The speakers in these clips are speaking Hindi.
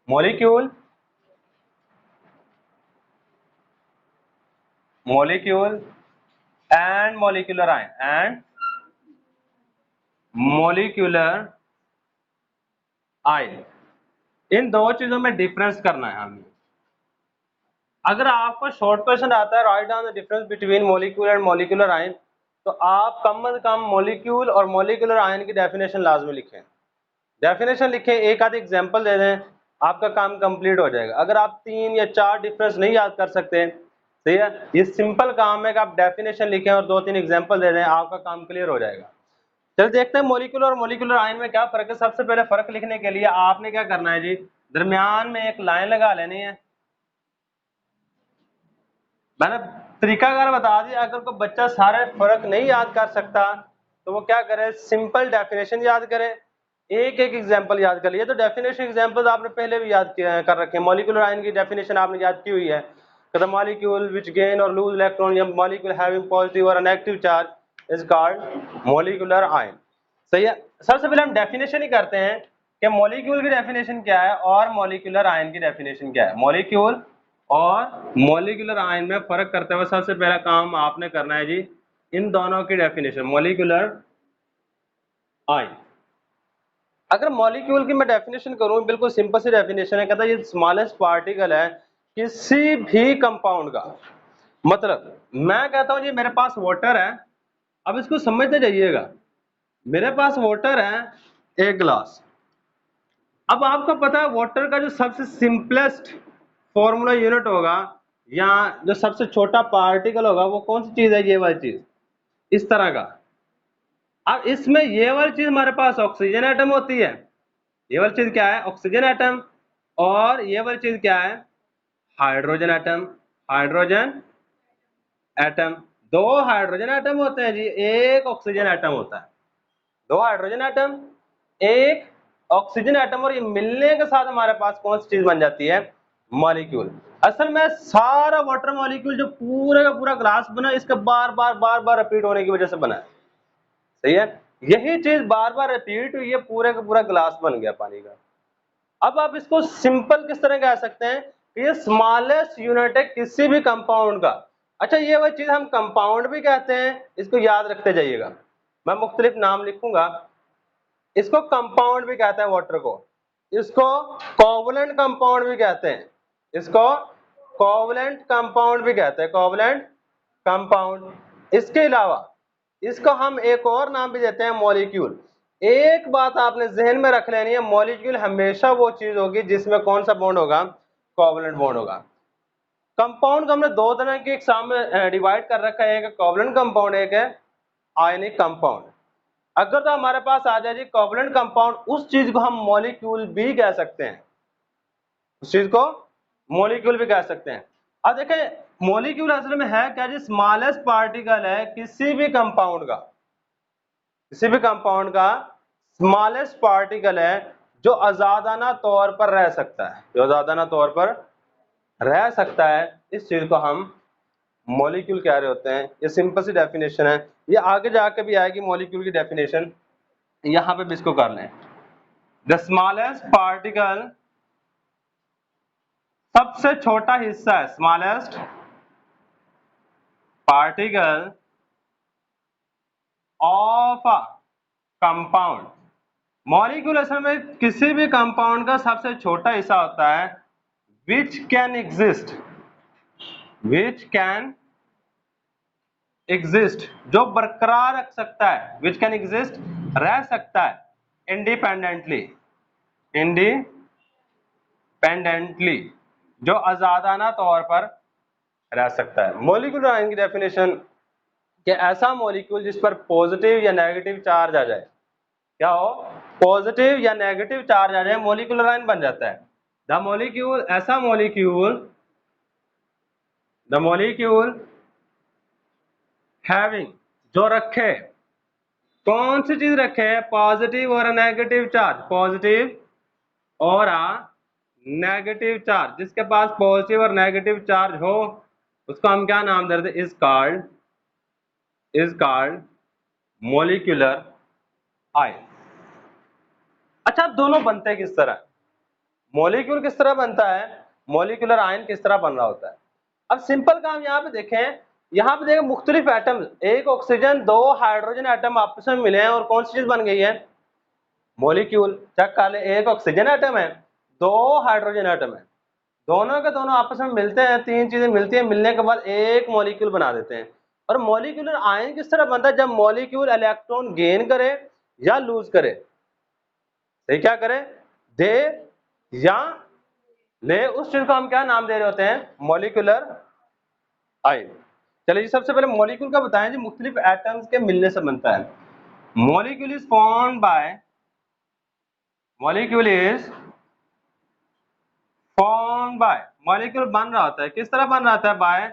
Molecule, molecule and molecular ion, and molecular ion, इन दो चीजों में डिफरेंस करना है हमें। अगर आपको शॉर्ट क्वेश्चन आता है write down the difference between molecule and molecular ion, तो आप कम से कम मॉलिक्यूल और मॉलिक्यूलर आयन की डेफिनेशन लाजमी लिखें। डेफिनेशन लिखें, एक आध एग्जांपल दे दें, आपका काम कंप्लीट हो जाएगा। अगर आप 3 या 4 डिफरेंस नहीं याद कर सकते, सही है, ये सिंपल काम है कि आप डेफिनेशन लिखें और 2-3 एग्जांपल दे दें, आपका काम क्लियर हो जाएगा। चल देखते हैं मॉलिक्यूल और मॉलिक्यूलर आयन में क्या फर्क है। सबसे पहले फर्क लिखने के लिए आपने क्या करना है जी, दरमियान में एक लाइन लगा लेनी है। मैंने तरीकाकार बता दिया, अगर कोई बच्चा सारे फर्क नहीं याद कर सकता तो वो क्या करे, सिंपल डेफिनेशन याद करे, एक एक एग्जांपल याद कर लिया। तो डेफिनेशन एग्जांपल्स आपने पहले भी याद कर रखे हैं। मॉलिक्यूलर आयन की डेफिनेशन आपने याद की हुई है, द मॉलिक्यूल व्हिच गेन और लूज इलेक्ट्रॉन या मॉलिक्यूल हैविंग पॉजिटिव और negative charge is called molecular ion. सही है, सबसे पहले हम डेफिनेशन ही करते हैं कि मॉलिक्यूल की डेफिनेशन क्या है और मॉलिक्यूलर आयन की डेफिनेशन क्या है। मॉलिक्यूल और मॉलिक्यूलर आयन में फर्क करते हुए सबसे पहला काम आपने करना है जी, इन दोनों की डेफिनेशन। मॉलिक्यूलर आयन, अगर मॉलिक्यूल की मैं डेफिनेशन करूं, बिल्कुल सिंपल सी डेफिनेशन है, कहता है ये स्मॉलेस्ट पार्टिकल है किसी भी कंपाउंड का। मतलब मैं कहता हूं जी मेरे पास वाटर है, अब इसको समझते जाइएगा, मेरे पास वाटर है एक गिलास। अब आपको पता है वाटर का जो सबसे सिंपलेस्ट फॉर्मूला यूनिट होगा या जो सबसे छोटा पार्टिकल होगा वो कौन सी चीज है, ये वाली चीज, इस तरह का। अब इसमें ये वाली चीज हमारे पास ऑक्सीजन एटम होती है, ये वाली चीज क्या है, ऑक्सीजन एटम, और ये वाली चीज क्या है, हाइड्रोजन एटम। हाइड्रोजन एटम, दो हाइड्रोजन एटम होते हैं जी, एक ऑक्सीजन एटम होता है। दो हाइड्रोजन एटम, एक ऑक्सीजन एटम, और ये मिलने के साथ हमारे पास कौन सी चीज बन जाती है, मॉलिक्यूल। असल में सारा वाटर मॉलिक्यूल जो पूरे का पूरा ग्लास बना, इसका बार बार रिपीट होने की वजह से बना है। सही है, यही चीज बार बार रिपीट हुई है, पूरे का पूरा ग्लास बन गया पानी का। अब आप इसको सिंपल किस तरह कह सकते हैं कि ये स्मॉलेस्ट यूनिट है किसी भी कंपाउंड का। अच्छा, ये वही चीज हम कंपाउंड भी कहते हैं, इसको याद रखते जाइएगा, मैं मुख्तलिफ नाम लिखूंगा। इसको कंपाउंड भी कहते हैं वाटर को, इसको कोवलेंट कंपाउंड भी कहते हैं, इसको कोवलेंट कंपाउंड भी कहते हैं, कोवलेंट कंपाउंड। इसके अलावा इसको हम एक और नाम भी देते हैं, मॉलिक्यूल। एक बात आपने जहन में रख लेनी है, मॉलिक्यूल हमेशा वो चीज होगी जिसमें कौन सा बॉन्ड होगा, कोवलेंट बॉन्ड होगा। कंपाउंड को हमने दो तरह के एग्जाम में डिवाइड कर रखा है, एक कोवलेंट कंपाउंड, एक है आयनिक कंपाउंड। अगर तो हमारे पास आ जाए जी कोवलेंट कंपाउंड, उस चीज को हम मॉलिक्यूल भी कह सकते हैं, उस चीज को मॉलिक्यूल भी कह सकते हैं। अब देखें मॉलिक्यूल असल में है क्या जी, स्मॉलेस्ट पार्टिकल है किसी भी कंपाउंड का, किसी भी कंपाउंड का स्मॉलेस्ट पार्टिकल है जो आजादाना तौर पर रह सकता है, जो आजादाना तौर पर रह सकता है, इस चीज को हम मॉलिक्यूल कह रहे होते हैं। ये सिंपल सी डेफिनेशन है, ये आगे जाके भी आएगी मॉलिक्यूल की डेफिनेशन, यहां पे भी इसको कर लें। द स्मॉलेस्ट पार्टिकल, सबसे छोटा हिस्सा है, smallest particle of a compound. Molecule असल में किसी भी कंपाउंड का सबसे छोटा हिस्सा होता है, which can exist, which can exist, जो बरकरार रख सकता है, विच कैन एग्जिस्ट, रह सकता है इंडिपेंडेंटली, इंडिपेंडेंटली, जो आजादाना तौर पर रह सकता है। मॉलिक्यूलर आयन की डेफिनेशन कि ऐसा मॉलिक्यूल जिस पर पॉजिटिव या नेगेटिव चार्ज आ जाए, क्या हो, पॉजिटिव या नेगेटिव चार्ज आ जाए, मॉलिक्यूलर आयन बन जाता है। द मॉलिक्यूल, ऐसा मॉलिक्यूल, द मॉलिक्यूल हैविंग, जो रखे, कौन सी चीज रखे, पॉजिटिव और नेगेटिव चार्ज, पॉजिटिव और नेगेटिव चार्ज, जिसके पास पॉजिटिव और नेगेटिव चार्ज हो उसको हम क्या नाम देते हैं, इज कॉल्ड मॉलिक्यूलर आयन। अच्छा, अब दोनों बनते हैं किस तरह, मॉलिक्यूल किस तरह बनता है, मॉलिक्यूलर आयन किस तरह बन रहा होता है। अब सिंपल काम यहाँ पे देखें, यहाँ पे देखें मुख्तलिफ एटम्स, एक ऑक्सीजन, दो हाइड्रोजन एटम आपस में मिले हैं और कौन सी चीज बन गई है, मॉलिक्यूल। चेक कर ले, एक ऑक्सीजन एटम है, दो हाइड्रोजन एटम है, दोनों के दोनों आपस में मिलते हैं, तीन चीजें मिलती हैं, मिलने के बाद एक मॉलिक्यूल बना देते हैं। और मॉलिक्यूलर आयन किस तरह बनता है, जब मॉलिक्यूल इलेक्ट्रॉन गेन करे या लूज करे, सही क्या करे, दे या ले, उस चीज को हम क्या नाम दे रहे होते हैं, मॉलिक्यूलर आयन। चलिए जी, सबसे पहले मॉलिक्यूल का बताएं जी, मुख्तलिफ एटम्स के मिलने से बनता है। Molecule is formed by, molecule is formed by, molecule बन रहा होता है, किस तरह बन रहा होता है, by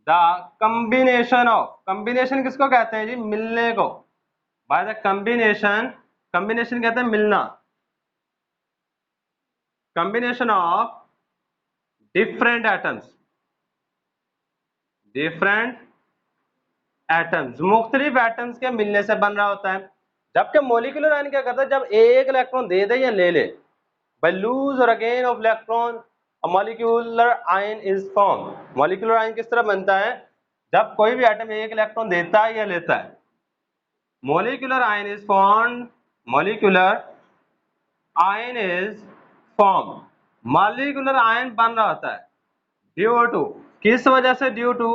the combination of, combination किसको कहते हैं जी, मिलने को, बाय द कम्बिनेशन, कम्बिनेशन कहते हैं मिलना, combination of different atoms, different atoms, मुख्तलिफ एटम्स के मिलने से बन रहा होता है। जबकि मॉलिक्यूलर आयन क्या करता है, जब एक इलेक्ट्रॉन दे दे या ले ले, by lose or gain of electron a molecular ion is formed। molecular ion किस तरह बनता है, जब कोई भी एटम एक इलेक्ट्रॉन देता है या लेता है, molecular ion is formed, molecular ion is formed, molecular ion बन रहा होता है due to, किस वजह से, due to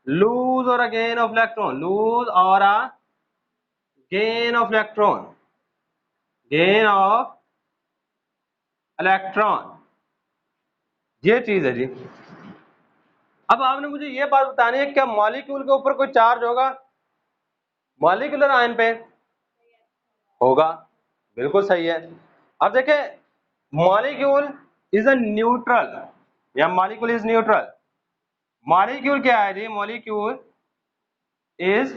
lose or a gain of electron, lose or a gain of electron, gain of electron, ये चीज है जी। अब आपने मुझे ये बात बतानी है, क्या मॉलिक्यूल के ऊपर कोई चार्ज होगा, मॉलिक्यूलर आयन पे होगा, बिल्कुल सही है। अब देखें, मॉलिक्यूल इज अ न्यूट्रल, या मॉलिक्यूल इज न्यूट्रल, मॉलिक्यूल क्या है जी, मॉलिक्यूल इज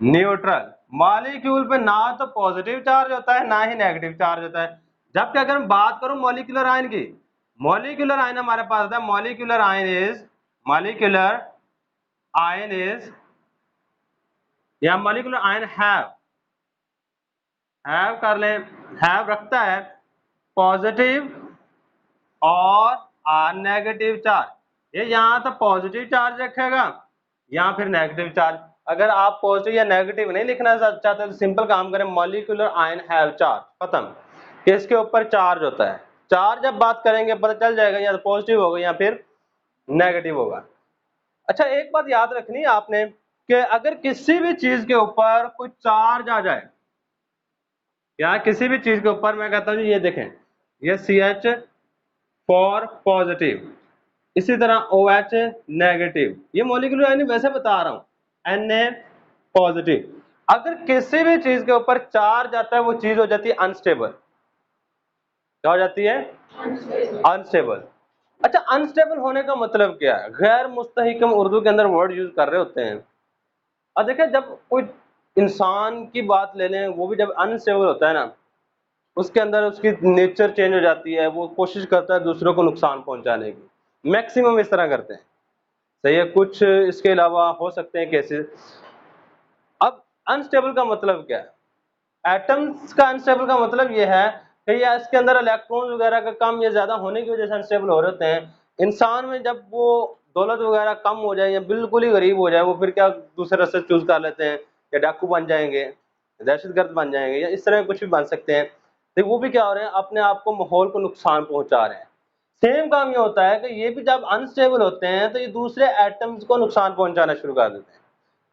न्यूट्रल, मॉलिक्यूल पे ना तो पॉजिटिव चार्ज होता है ना ही नेगेटिव चार्ज होता है। जबकि अगर मैं बात करूं मॉलिक्यूलर आयन की, मॉलिक्यूलर आयन हमारे पास होता है, molecular ion is, molecular ion is, या मॉलिक्यूलर आयन हैव कर लें, हैव रखता है पॉजिटिव और नेगेटिव चार्ज, ये यहाँ तो पॉजिटिव चार्ज रखेगा या फिर नेगेटिव चार्ज। अगर आप पॉजिटिव या नेगेटिव नहीं लिखना चाहते तो सिंपल काम करें, मॉलिक्यूलर आयन हैव चार्ज, खत्म, कि इसके ऊपर चार्ज होता है। चार्ज जब बात करेंगे पता चल जाएगा, या तो पॉजिटिव होगा या फिर नेगेटिव होगा। अच्छा, एक बात याद रखनी है आपने, कि अगर किसी भी चीज के ऊपर कोई चार्ज आ जाए, या किसी भी चीज के ऊपर, मैं कहता हूं ये देखें, ये CH फॉर पॉजिटिव, इसी तरह OH नेगेटिव, ये मॉलिक्यूलर आयन वैसे बता रहा हूं, Na पॉजिटिव। अगर किसी भी चीज के ऊपर चार्ज आता है वो चीज हो जाती है अनस्टेबल, क्या हो जाती है, अनस्टेबल। अच्छा, अनस्टेबल होने का मतलब क्या है, गैर मुस्तहिकम उर्दू के अंदर वर्ड यूज कर रहे होते हैं। अब देखिए, जब कोई इंसान की बात ले लें, वो भी जब अनस्टेबल होता है ना, उसके अंदर उसकी नेचर चेंज हो जाती है, वो कोशिश करता है दूसरों को नुकसान पहुंचाने की, मैक्सिमम इस तरह करते हैं, सही है, कुछ इसके अलावा हो सकते हैं केसेस। अब अनस्टेबल का मतलब क्या है, एटम्स का अनस्टेबल का मतलब ये है कि या इसके अंदर इलेक्ट्रॉन वगैरह का कम या ज्यादा होने की वजह से अनस्टेबल हो रहे होते हैं। इंसान में जब वो दौलत वगैरह कम हो जाए या बिल्कुल ही गरीब हो जाए, वो फिर क्या दूसरे रास्ते चूज कर लेते हैं, या डाकू बन जाएंगे, दहशतगर्द बन जाएंगे, या इस तरह कुछ भी बन सकते हैं। तो वो भी क्या हो रहे हैं, अपने आप को, माहौल को नुकसान पहुंचा रहे हैं। सेम काम ये होता है कि ये भी जब अनस्टेबल होते हैं तो ये दूसरे एटम्स को नुकसान पहुंचाना शुरू कर देते हैं।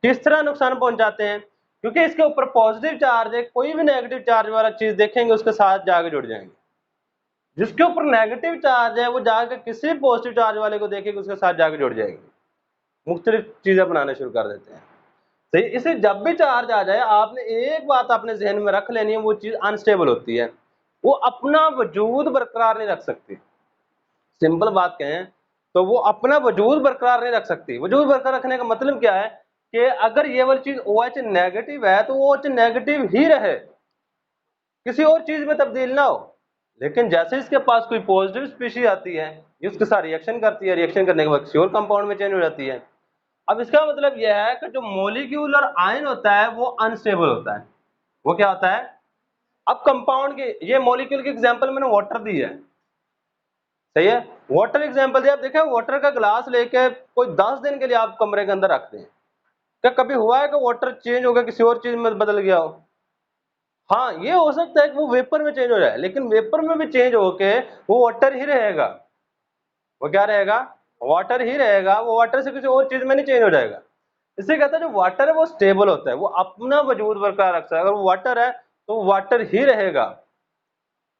किस तरह नुकसान पहुंचाते हैं, क्योंकि इसके ऊपर पॉजिटिव चार्ज है, कोई भी नेगेटिव चार्ज वाला चीज देखेंगे उसके साथ जाके जुड़ जाएंगे। जिसके ऊपर नेगेटिव चार्ज है वो जाके किसी पॉजिटिव चार्ज वाले को देखेंगे उसके साथ जाके जुड़ जाएगी, मुख्तलिफ चीजें बनाना शुरू कर देते हैं। सही, इसे जब भी चार्ज आ जाए, आपने एक बात अपने जहन में रख लेनी है, वो चीज अनस्टेबल होती है, वो अपना वजूद बरकरार नहीं रख सकती। सिंपल बात कहें तो वो अपना वजूद बरकरार नहीं रख सकती। वजूद बरकरार रखने का मतलब क्या है, कि अगर ये वाली चीज OH नेगेटिव है तो वो OH नेगेटिव ही रहे, किसी और चीज में तब्दील ना हो। लेकिन जैसे इसके पास कोई पॉजिटिव स्पीशीज आती है, ये उसके साथ रिएक्शन करती है, रिएक्शन करने के बाद किसी और कंपाउंड में चेंज हो जाती है। अब इसका मतलब यह है कि जो मॉलिक्यूलर आयन होता है वो अनस्टेबल होता है। वो क्या होता है, अब कंपाउंड के, ये मॉलिक्यूल की एग्जांपल मैंने वाटर दी है, सही है, वाटर एग्जांपल दिया। आप देखें वाटर का ग्लास लेके कोई 10 दिन के लिए आप कमरे के अंदर रखते हैं, क्या कभी हुआ है कि वाटर चेंज हो गया किसी और चीज में बदल गया हो? हाँ, ये हो सकता है कि वो वेपर में चेंज हो जाए, लेकिन वेपर में भी चेंज होके वो वाटर ही रहेगा। वो क्या रहेगा? वाटर ही रहेगा, वो वाटर से किसी और चीज में नहीं चेंज हो जाएगा। इससे कहता है जो वाटर है वो स्टेबल होता है, वो अपना वजूद बरकरार रखता है। अगर वो वाटर है तो वो वाटर ही रहेगा,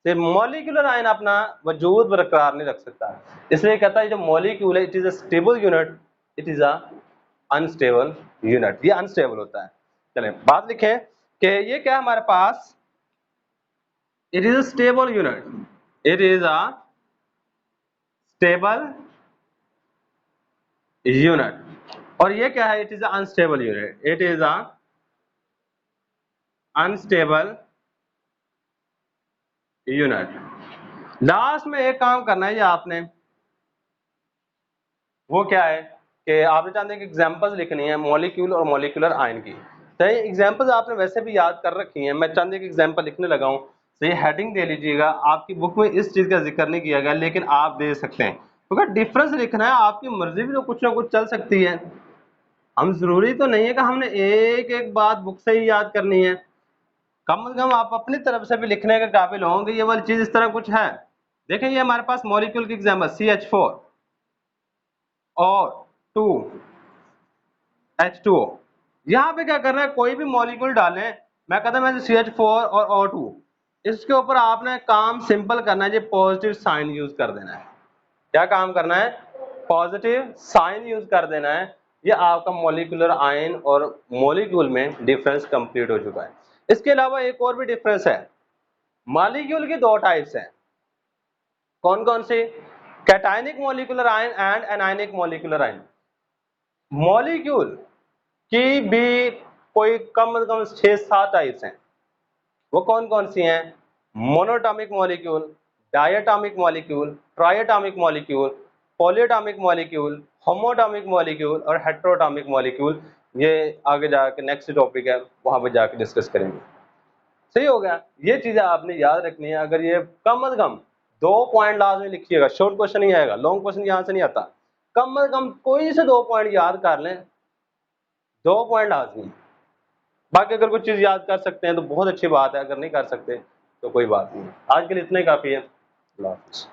मॉलिक्यूलर आयन अपना वजूद बरकरार नहीं रख सकता। इसलिए कहता है जो मॉलिक्यूल है it is a stable unit, it is a unstable unit, ये अनस्टेबल होता है। चलें बात लिखें कि ये क्या है हमारे पास, it is a stable unit, it is a stable unit. और ये क्या है? It is a unstable unit, it is a unstable unit. Last में एक काम करना है ये आपने, वो क्या है कि आपने चाहते हैं कि एग्जांपल्स लिखनी है मॉलिक्यूल और मॉलिक्यूलर आयन की। तो ये एग्जांपल्स आपने वैसे भी याद कर रखी हैं, मैं चाहते हैं कि एग्जांपल लिखने लगा हूं, तो ये हेडिंग दे लीजिएगा। आपकी बुक में इस चीज का जिक्र नहीं किया गया, लेकिन आप दे सकते हैं, क्योंकि डिफरेंस लिखना है, आपकी मर्जी भी तो कुछ ना कुछ चल सकती है। हम जरूरी तो नहीं है कि हमने एक एक बात बुक से ही याद करनी है, कम से कम आप अपनी तरफ से भी लिखने के काबिल होंगे। ये वाली चीज इस तरह कुछ है, देखें ये हमारे पास मॉलिक्यूल की एग्जांपल CH4 और 2H2O। यहाँ पे क्या करना है, कोई भी मॉलिक्यूल डालें, मैं कहता हूं CH4 और O2, इसके ऊपर आपने काम सिंपल करना है, ये पॉजिटिव साइन यूज कर देना है। क्या काम करना है? पॉजिटिव साइन यूज कर देना है। ये आपका मॉलिक्यूलर आयन और मॉलिक्यूल में डिफरेंस कंप्लीट हो चुका है। इसके अलावा एक और भी डिफरेंस है, मॉलिक्यूल की दो टाइप्स हैं, कौन कौन सी? Cationic molecular ion and anionic molecular ion. Molecule की भी कोई कम से कम 6-7 टाइप्स हैं। वो कौन कौन सी हैं? Monatomic molecule, diatomic molecule, triatomic molecule, polyatomic molecule, homoatomic molecule और हेट्रोटॉमिक मॉलिक्यूल। ये आगे जाके नेक्स्ट टॉपिक है, वहां पे जाके डिस्कस करेंगे। सही हो गया, ये चीजें आपने याद रखनी है। अगर ये कम से कम 2 पॉइंट लाजमी लिखिएगा, शॉर्ट क्वेश्चन नहीं आएगा, लॉन्ग क्वेश्चन यहां से नहीं आता। कम से कम कोई से 2 पॉइंट याद कर लें, 2 पॉइंट लाजमी। बाकी अगर कुछ चीज याद कर सकते हैं तो बहुत अच्छी बात है, अगर नहीं कर सकते तो कोई बात नहीं। आज के लिए इतना ही काफी है। अल्लाह हाफिज़।